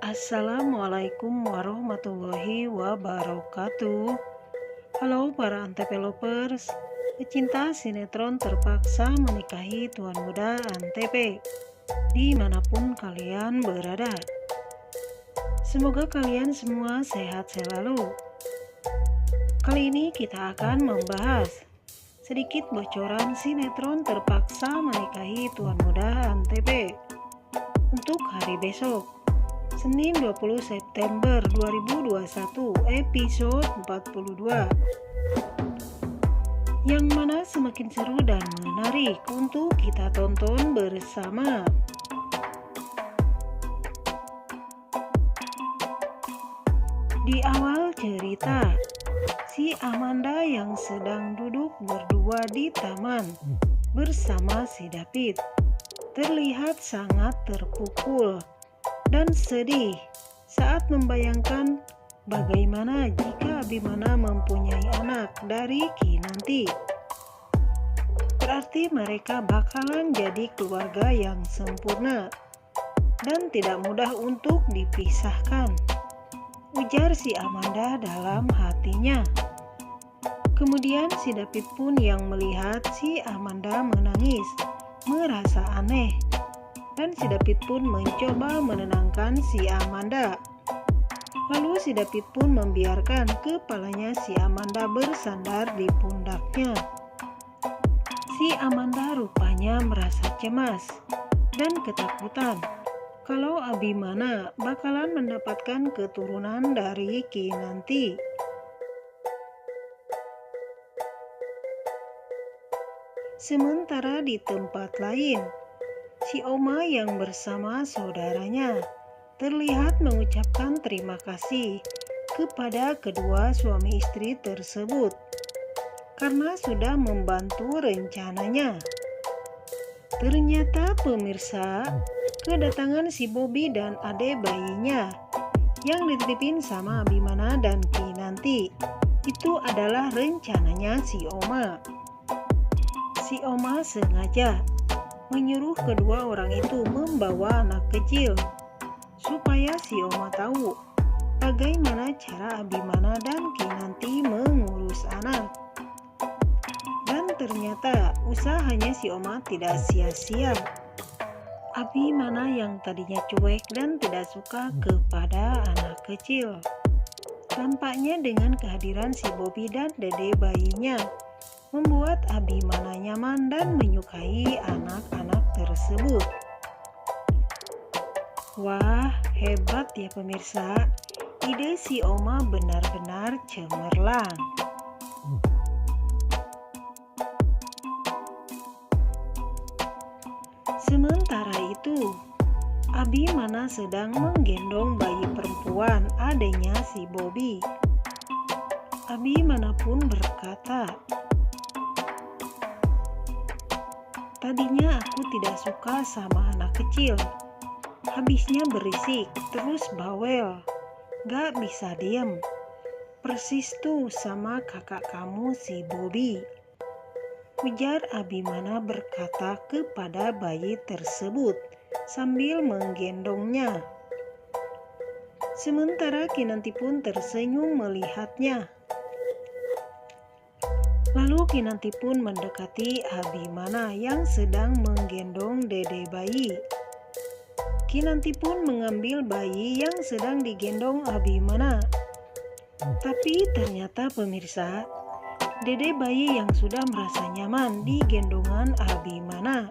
Assalamualaikum warahmatullahi wabarakatuh. Halo para Antv lovers, pecinta sinetron terpaksa menikahi tuan muda Antv dimanapun kalian berada. Semoga kalian semua sehat selalu. Kali ini kita akan membahas sedikit bocoran sinetron terpaksa menikahi tuan muda Antv untuk hari besok, Senin 20 September 2021, episode 42, yang mana semakin seru dan menarik untuk kita tonton bersama. Di awal cerita, si Amanda yang sedang duduk berdua di taman bersama si David terlihat sangat terpukul dan sedih saat membayangkan bagaimana jika Abimana mempunyai anak dari Kinanti. Berarti mereka bakalan jadi keluarga yang sempurna dan tidak mudah untuk dipisahkan, ujar si Amanda dalam hatinya. Kemudian si David pun yang melihat si Amanda menangis merasa aneh, dan si David pun mencoba menenangkan si Amanda. Lalu si David pun membiarkan kepalanya si Amanda bersandar di pundaknya. Si Amanda rupanya merasa cemas dan ketakutan kalau Abimana bakalan mendapatkan keturunan dari Kinanti. Sementara di tempat lain, si Oma yang bersama saudaranya terlihat mengucapkan terima kasih kepada kedua suami istri tersebut karena sudah membantu rencananya. Ternyata pemirsa, kedatangan si Bobby dan ade bayinya yang dititipin sama Abimana dan Kinanti itu adalah rencananya si Oma. Si Oma sengaja menyuruh kedua orang itu membawa anak kecil supaya si Oma tahu bagaimana cara Abimana dan Kinanti mengurus anak. Dan ternyata usahanya si Oma tidak sia-sia. Abimana yang tadinya cuek dan tidak suka kepada anak kecil, tampaknya dengan kehadiran si Bobby dan dede bayinya membuat Abimana nyaman dan menyukai anak-anak tersebut. Wah, hebat ya pemirsa. Ide si Oma benar-benar cemerlang. Sementara itu, Abimana sedang menggendong bayi perempuan adanya si Bobby. Abimana pun berkata, "Tadinya aku tidak suka sama anak kecil. Habisnya berisik, terus bawel. Gak bisa diem. Persis tuh sama kakak kamu si Bobby," ujar Abimana berkata kepada bayi tersebut sambil menggendongnya. Sementara Kinanti pun tersenyum melihatnya. Lalu Kinanti pun mendekati Abimana yang sedang menggendong dede bayi. Kinanti pun mengambil bayi yang sedang digendong Abimana. Tapi ternyata pemirsa, dede bayi yang sudah merasa nyaman di gendongan Abimana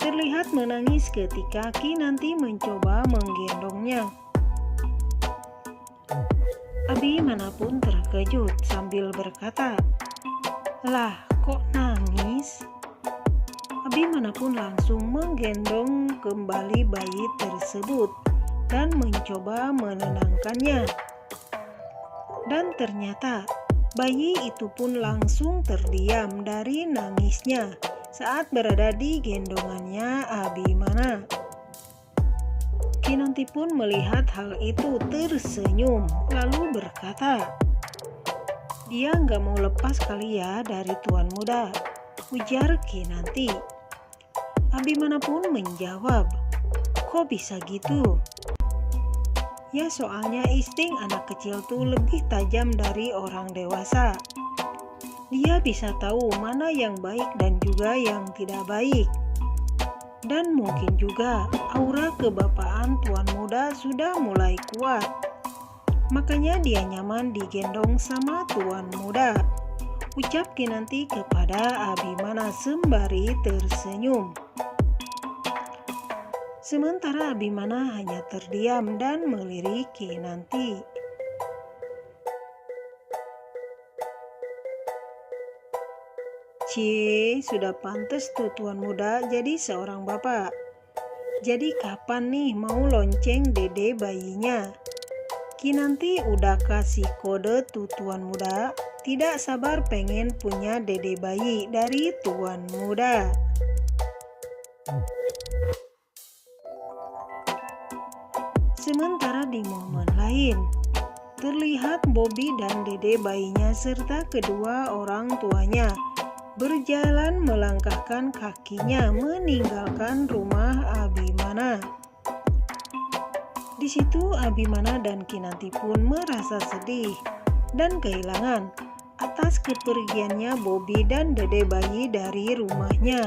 terlihat menangis ketika Kinanti mencoba menggendongnya. Abimana pun terkejut sambil berkata, "Lah, kok nangis?" Abimana pun langsung menggendong kembali bayi tersebut dan mencoba menenangkannya. Dan ternyata bayi itu pun langsung terdiam dari nangisnya saat berada di gendongannya Abimana. Kinanti pun melihat hal itu tersenyum lalu berkata, "Dia nggak mau lepas kali ya dari tuan muda," ujar Kinanti. Abimana pun menjawab, "Kok bisa gitu?" Ya soalnya insting anak kecil tuh lebih tajam dari orang dewasa. Dia bisa tahu mana yang baik dan juga yang tidak baik. Dan mungkin juga aura kebapaan tuan muda sudah mulai kuat. Makanya dia nyaman digendong sama tuan muda. Ucap Kinanti kepada Abimana sembari tersenyum. Sementara Abimana hanya terdiam dan melirik Kinanti. Cie, sudah pantas tuh tuan muda jadi seorang bapak. Jadi kapan nih mau lonceng dede bayinya? Kinanti udah kasih kode tuh tuan muda, tidak sabar pengen punya dede bayi dari tuan muda. Sementara di momen lain, terlihat Bobby dan dede bayinya serta kedua orang tuanya berjalan melangkahkan kakinya meninggalkan rumah Abimana. Di situ Abimana dan Kinanti pun merasa sedih dan kehilangan atas kepergiannya Bobby dan dede bayi dari rumahnya.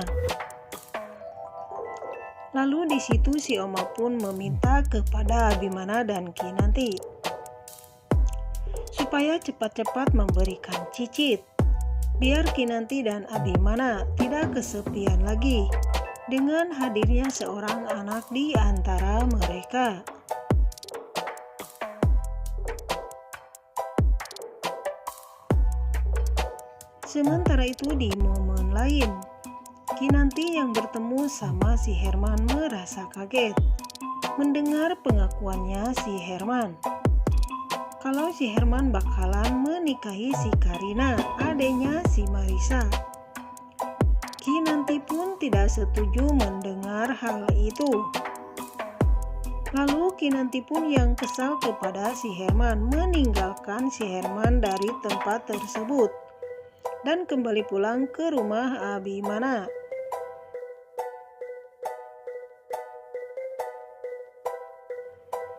Lalu di situ si Oma pun meminta kepada Abimana dan Kinanti supaya cepat-cepat memberikan cicit, biar Kinanti dan Abimana tidak kesepian lagi dengan hadirnya seorang anak di antara mereka. Sementara itu di momen lain, Kinanti yang bertemu sama si Herman merasa kaget mendengar pengakuannya si Herman kalau si Herman bakalan menikahi si Karina, adenya si Marisa. Kinanti pun tidak setuju mendengar hal itu. Lalu Kinanti pun yang kesal kepada si Herman meninggalkan si Herman dari tempat tersebut dan kembali pulang ke rumah Abimana.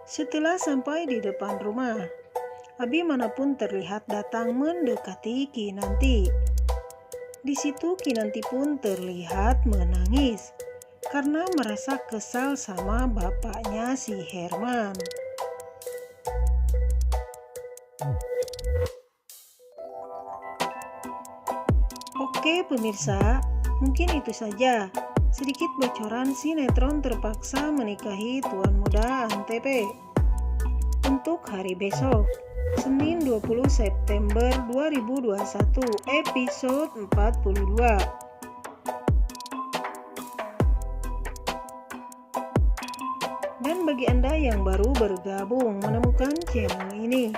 Setelah sampai di depan rumah, Abimana pun terlihat datang mendekati Kinanti. Di situ Kinanti pun terlihat menangis karena merasa kesal sama bapaknya si Herman. Oke pemirsa, mungkin itu saja sedikit bocoran sinetron Terpaksa Menikahi Tuan Muda Antv untuk hari besok, Senin 20 September 2021, episode 42. Dan bagi Anda yang baru bergabung menemukan channel ini,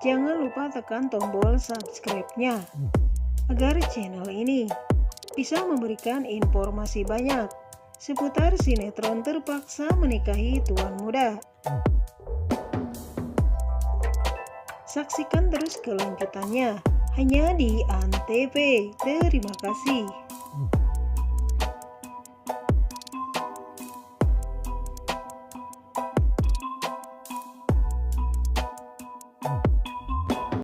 jangan lupa tekan tombol subscribe-nya agar channel ini bisa memberikan informasi banyak seputar sinetron Terpaksa Menikahi Tuan Muda. Saksikan terus kelanjutannya hanya di Antv. Terima kasih.